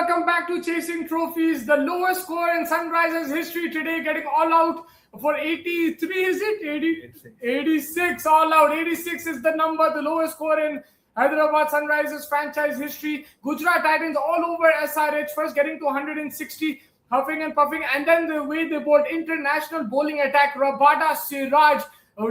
welcome back to Chasing Trophies. The lowest score in Sunrisers history today, getting all out for 83, is it? 86 all out. 86 is the number, the lowest score in Hyderabad Sunrisers franchise history. Gujarat Titans all over SRH, first getting to 160, huffing and puffing, and then the way they bowled international bowling attack, Rabada, Siraj,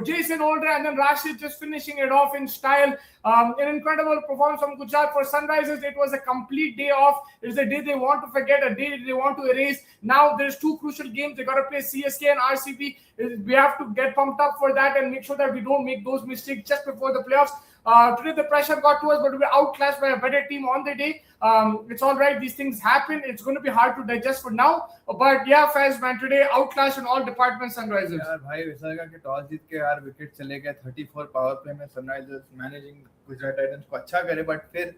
Jason Holder, and then Rashid just finishing it off in style. An incredible performance from Gujarat. For Sunrisers, it was a complete day off. It's a day they want to forget, a day they want to erase. Now there's two crucial games. They got to play CSK and RCB. We have to get pumped up for that and make sure that we don't make those mistakes just before the playoffs. Today the pressure got to us, but we were outclassed by a better team on the day. It's all right. These things happen. It's going to be hard to digest for now. But yeah, Faiz man, today outclassed in all departments Sunrisers. यार भाई वैसा लगा कि toss जीत के यार wicket चले गए 34 पावर प्ले में सनराइजर्स मैनेजिंग गुजरात टाइटंस को अच्छा करे बट फिर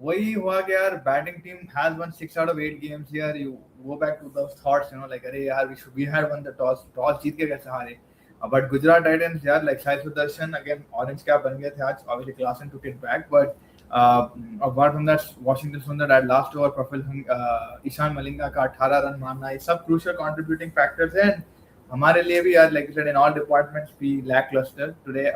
वही हुआ कि यार batting team has won 6 out of 8 games यार you go back to those thoughts like अरे यार we had won the toss जीत के कैसे हारे बट गुजरात टाइटंस यार like Sai Sudharsan again orange cap बन गए थे आज obviously Klaasen took it back but apart from that Washington Sundar at last over Praful Ishan Malinga का 18 रन मारना ये सब crucial contributing factors हैं हमारे लिए भी यार like you said in all departments we lackluster today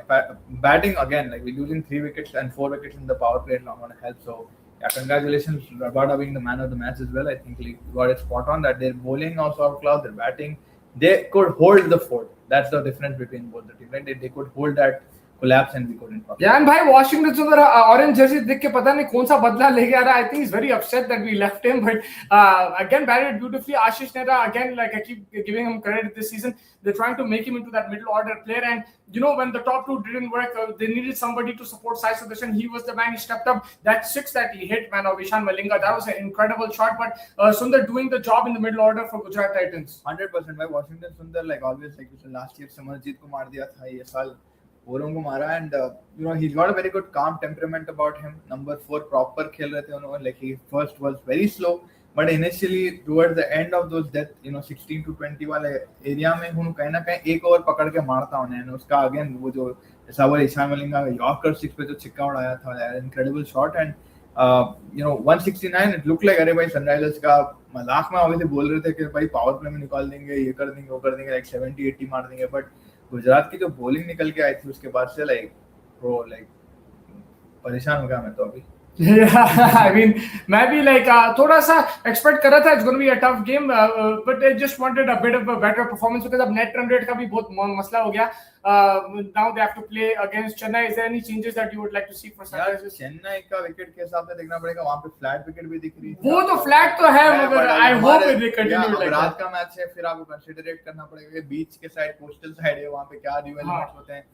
batting again like we're losing 3 wickets and 4 wickets in the power play not going to help so yeah congratulations Rabada being the man of the match as well I think like got it spot on that their bowling also outclassed their batting they could hold the fort that's the difference between both the teams right they could hold that collapse and we couldn't pop. Yeah, and भाई Washington Sundar orange jersey देख के पता नहीं कौन सा बदला लेके आ रहा है. I think he's very upset that we left him, but again batted beautifully. Ashish Nehra again, like I keep giving him credit this season. They're trying to make him into that middle order player, and you know when the top two didn't work, they needed somebody to support Sai Sudarshan. He was the man. He stepped up. That 6 that he hit, man, of Ishan Malinga, that was an incredible shot. But Sundar doing the job in the middle order for Gujarat Titans. 100% by Washington Sundar, like always, like last year Samarjeet को मार दिया था ये साल बोरों को मारा and you know he's got a very good calm temperament about him. Number 4 proper खेल रहे थे उन्होंने like he first was very slow but initially towards the end of those death you know 16 to 20 वाले area में उन्होंने कहीं ना कहीं एक ओवर पकड़ के मारता उन्हें उसका अगेन वो जो ऐसा वो ईशान मलिंगा यॉर्कर 6 पे जो छिक्का उड़ाया था incredible shot and you know 169 it looked like अरे भाई सनराइजर्स का मजाक में obviously बोल रहे थे कि भाई पावर प्ले में निकाल देंगे ये कर देंगे वो कर देंगे like 70 80 मार देंगे but गुजरात की जो बॉलिंग निकल के आई थी उसके बाद से लाइक प्रो लाइक परेशान हो गया मैं तो अभी I mean मैं भी like थोड़ा सा expect कर रहा था it's going to be a tough game but I just wanted a bit of a better performance because अब net run rate का भी बहुत मसला हो गया now they have to play against Chennai is there any changes that you would like to see for Sunrisers Chennai का wicket के हिसाब से देखना पड़ेगा वहां पे फ्लैट विकेट भी दिख रही वो तो फ्लैट तो है मगर I hope they continue like रात का मैच है फिर आपको कंसीडरेट करना पड़ेगा बीच के साइड कोस्टल साइड है वहां पे क्या ड्यू एलिमेंट्स होते हैं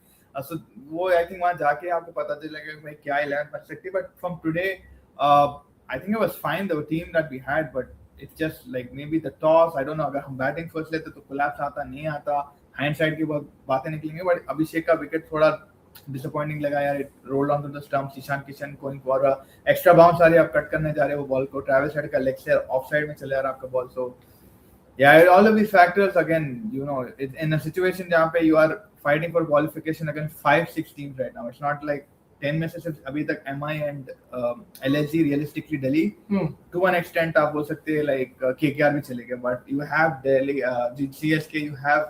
so वो I think वहाँ जाके आपको पता चलेगा कि भाई क्या 11 बच सकती है but from today I think it was fine the team that we had but it's just like maybe the toss I don't know अगर हम बैटिंग फर्स्ट लेते तो कोलैप्स आता नहीं आता हाइंडसाइड की बहुत बातें निकलेंगे but अभिषेक का विकेट थोड़ा डिसअपॉइंटिंग लगा यार it rolled on to the stumps Ishan Kishan going for extra bounce आ रही है आप कट करने जा रहे हो बॉल को ट्रैवल साइड का लेग से ऑफ साइड में चले आ रहा है आपका ball so yeah all of these factors again you know it's in a situation जहाँ पे you are fighting for qualification against 5-6 teams right now it's not like 10 में से सिर्फ अभी तक MI and LSG realistically Delhi to an extent आप बोल सकते हैं like KKR भी चले गए but you have Delhi CSK you have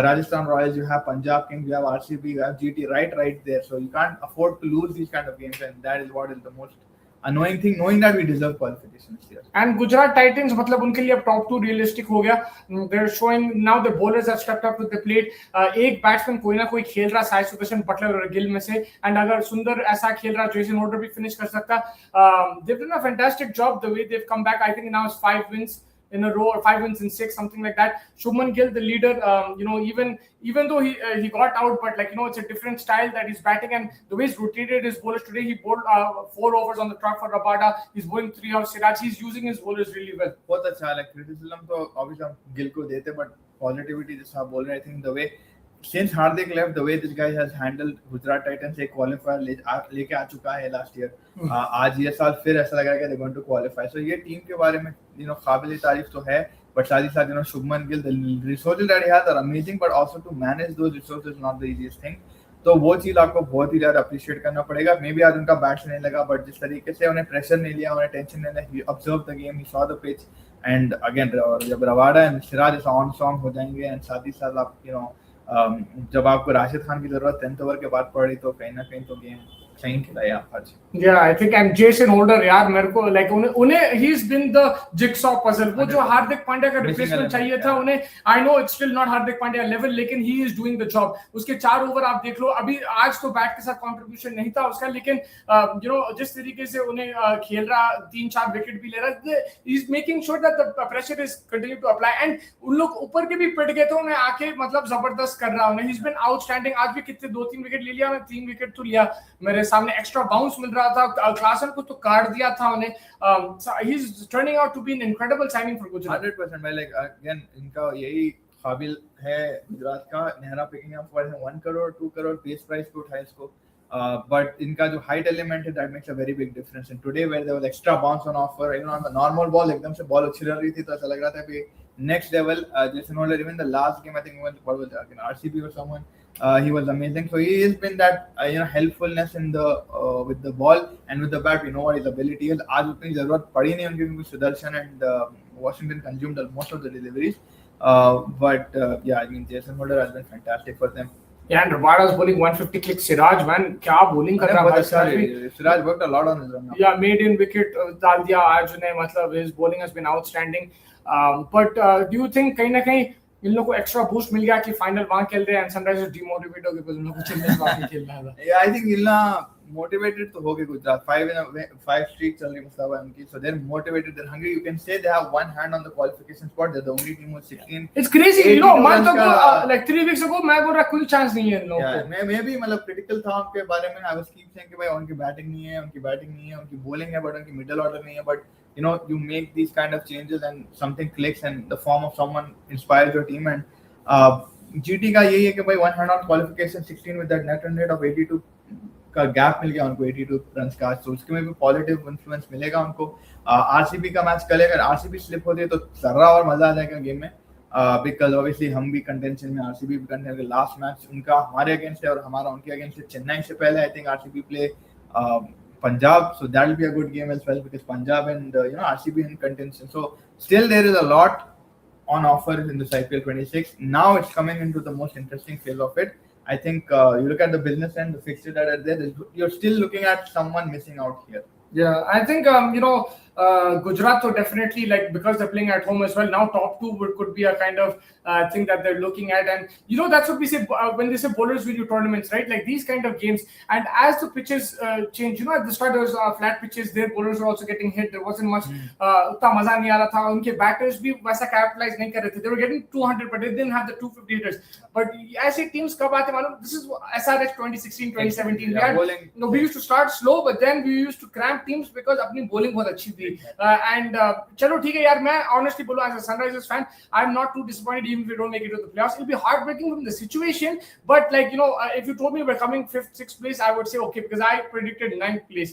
Rajasthan Royals you have Punjab Kings you have RCB you have GT right there so you can't afford to lose these kind of games and that is what is the most annoying thing knowing that we deserve qualification this year and Gujarat Titans मतलब उनके लिए अब top 2 realistic हो गया they're showing now the bowlers have stepped up to the plate एक batsman कोई ना कोई खेल रहा साई सुदर्शन बटलर और गिल में से and अगर सुंदर ऐसा खेल रहा जेसन होल्डर भी फिनिश कर सकता they've done a fantastic job the way they've come back I think now it's 5 wins in a row or 5 wins in 6 something like that Shubman Gill the leader you know even though he got out but like you know it's a different style that he's batting and the way he's rotated his bowlers today he bowled 4 overs on the trot for Rabada he's bowling 3 of Siraj he's using his bowlers really well बहुत अच्छा है criticism तो obviously हम गिल को देते but positivity जैसा आप बोल रहे हैं I think the way since Hardik left the way this guy has handled Gujarat Titans एक qualifier लेके आ चुका है last year आज ये साल फिर ऐसा लग रहा है कि they're going to qualify so ये टीम के बारे में you know काबिल तारीफ तो है but साथ ही साथ you know Shubman Gill the resources that he has are amazing but also to manage those resources is not the easiest thing तो वो चीज आपको बहुत ही ज्यादा अप्रिशिएट करना पड़ेगा। मे बी आज उनका बैट से नहीं लगा, बट जिस तरीके से उन्हें प्रेशर नहीं लिया, उन्हें टेंशन नहीं लिया, he observe the game, he saw the pitch and again, और जब Rabada and Siraj on song हो जाएंगे एंड साथ ही साथ आप जब आपको राशिद खान की जरूरत 10th ओवर के बाद पड़ी, तो कहीं ना कहीं तो गेम सही खिलाया आज। Yeah, I think and Jason Holder यार मेरे को like उन्हें he's been the jigsaw puzzle। वो जो हार्दिक पांड्या का रिप्लेसमेंट चाहिए था उन्हें, I know it's still not Hardik Pandya level, लेकिन he is doing the job। उसके 4 ओवर आप देख लो, अभी आज तो बैट के साथ कंट्रीब्यूशन नहीं था उसका, लेकिन जिस तरीके से उन्हें खेल रहा, 3-4 विकेट भी ले रहा, he is making sure that the pressure is continue to apply and उन लोग ऊपर के भी पिट गए थे, उन्हें आके मतलब जबरदस्त कर रहा उन्हें, he's been outstanding। आज भी कितने 2-3 विकेट ले लिया, 3 विकेट तो लिया, मेरे सामने एक्स्ट्रा बाउंस मिल रहा था, क्लासन को तो काट दिया था उन्हें। He is turning out to be an incredible signing for Gujarat. 100% मैं लाइक अगेन इनका यही काबिल है गुजरात का, Nehra picking up for 1 crore 2 crore base price पे उठाया इसको, बट इनका जो हाइट एलिमेंट है that makes a very big difference. And today where there was extra bounce on offer, even on the normal ball एकदम से बॉल उछल रही थी, तो ऐसा लग रहा था कि next level. Jason holder even the last game I think what was it, RCB or someone, he was amazing, so he has been that helpfulness in the with the ball and with the bat, we know what his ability is। आज उतनी जरूरत पड़ी नहीं उनकी, क्योंकि Sudarshan and Washington consumed most of the deliveries, but yeah, I mean Jason Holder has been fantastic for them। Yeah, and Rabada's bowling 150 click, Siraj man क्या bowling कर रहा है Siraj worked a lot on his run now। yeah, maiden wicket डाल दिया आज उन्हें, मतलब his bowling has been outstanding, but do you think कहीं ना कहीं इन लोगों को एक्स्ट्रा बूस्ट मिल गया कि फाइनल वहां खेल रहे हैं एंड सनराइजर्स डिमोटिवेट हो गए बिकॉज़ उन लोगों को चेन्नई बाकी खेलना था। yeah, I think इल्ला motivated तो हो गए गुजरात, 5 streak चल रही मतलब उनकी, so they're motivated, they're hungry, you can say they have one hand on the qualification spot, they're the only team with 16। It's crazy, month ago like 3 weeks ago मैं बोल रहा कोई चांस नहीं है इन लोगों को। मैं भी मतलब क्रिटिकल था उनके बारे में, I was keep saying कि भाई उनकी बैटिंग नहीं है, उनकी बॉलिंग है, बट उनकी मिडिल ऑर्डर नहीं है, but you make these kind of changes and something clicks and the form of someone inspires your team। and GT का यही है कि भाई 1 hand on qualification 16 with that net run rate of 82 का gap मिल गया उनको, 82 रन्स का, तो उसके में भी पॉजिटिव इन्फ्लुएंस मिलेगा उनको। आरसीबी का मैच कल अगर आरसीबी स्लिप होती है तो जरा और मजा आ जाएगा गेम में, बिकॉज ऑब्वियसली हम भी कंटेंशन में, आरसीबी भी कंटेंशन में। लास्ट मैच उनका हमारे अगेंस्ट है और हमारा उनके अगेंस्ट है। चेन्नई से पहले I think RCB play Punjab, so that will be a good game as well, because Punjab and RCB in contention, so still there is a lot on offer in this IPL 26. Now it's coming into the most interesting phase of it. I think you look at the business end, the fixtures that are there, you're still looking at someone missing out here. Yeah, I think Gujarat so definitely, like, because they're playing at home as well, now top 2 could be a kind of thing that they're looking at. And that's what we say when they say bowlers win you tournaments, right? Like these kind of games, and as the pitches change, at the start there was flat pitches, their bowlers were also getting hit, there wasn't much utna maza nahi aa raha tha, unke batters bhi वैसा capitalize nahi kar rahe the, they were getting 200 but they didn't have the 250 hitters। but aise teams kab aate malum, this is SRH 2016 2017 we used to start slow, but then we used to cramp teams because apni bowling bahut achhi thi। and chalo theek hai yaar, main honestly bolu as a Sunrisers fan, I'm not too disappointed even if we don't make it to the playoffs। It'll be heartbreaking from the situation, but like if you told me we're coming 5th 6th place, I would say okay, because I predicted 9th place,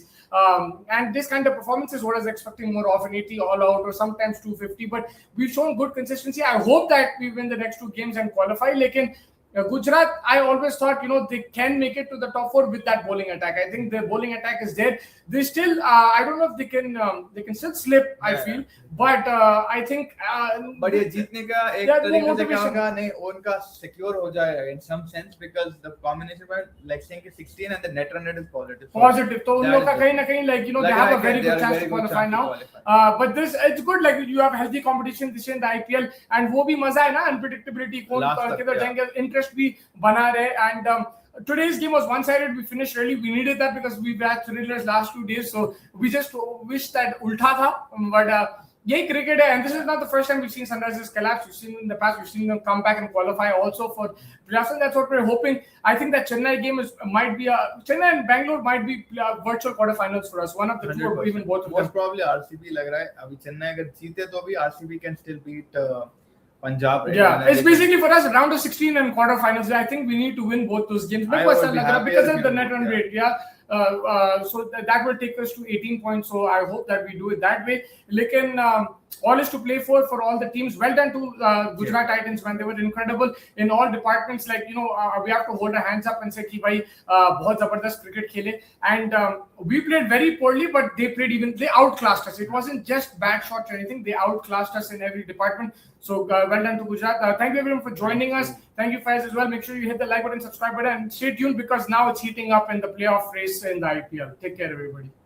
and this kind of performance is what I was expecting more often, 80 all out or sometimes 250, but we've shown good consistency। I hope that we win the next 2 games and qualify, lekin Gujarat, I always thought they can make it to the top 4 with that bowling attack। I think their bowling attack is there, they still I don't know if they can still slip, I feel, but I think but ये जीतने का एक तरीके से क्या होगा, नहीं उनका सिक्योर हो जाएगा in some sense, because the combination by like saying 16 and the net run rate is positive, तो उन लोग का कहीं ना कहीं they have a very good chance to qualify now। but this, it's good, like you have healthy competition this year in the IPL, and वो भी मजा है ना, unpredictability, कौन किधर जाएंगे, interest भी बना रहे। and today's game was one-sided, we finished early, we needed that because we've had thrillers last 2 days, so we just wish that ulta tha, but yay cricket hai, and this is not the first time we've seen Sunrisers collapse, we've seen in the past, we've seen them come back and qualify also for playoffs, and that's what we're hoping। I think that Chennai game might be Chennai and Bangalore might be virtual quarterfinals for us, one of the 2 or even both of them। most probably RCB lag raha hai, abhi Chennai agar jeete to bhi RCB can still beat Punjab, right? Yeah, it's basically for us round of 16 and quarterfinals. I think we need to win both those games because of the net run rate. Yeah, so that will take us to 18 points. So I hope that we do it that way. Lekin all is to play for all the teams. Well done to Gujarat Titans, man. They were incredible in all departments. Like, we have to hold our hands up and say कि भाई बहुत जबरदस्त cricket खेले. And we played very poorly, but they outclassed us. It wasn't just bad shots or anything. They outclassed us in every department. So well done to Gujarat. Thank you everyone for joining us. Thank you, Faiz, as well. Make sure you hit the like button, subscribe button, and stay tuned because now it's heating up in the playoff race in the IPL. Take care, everybody.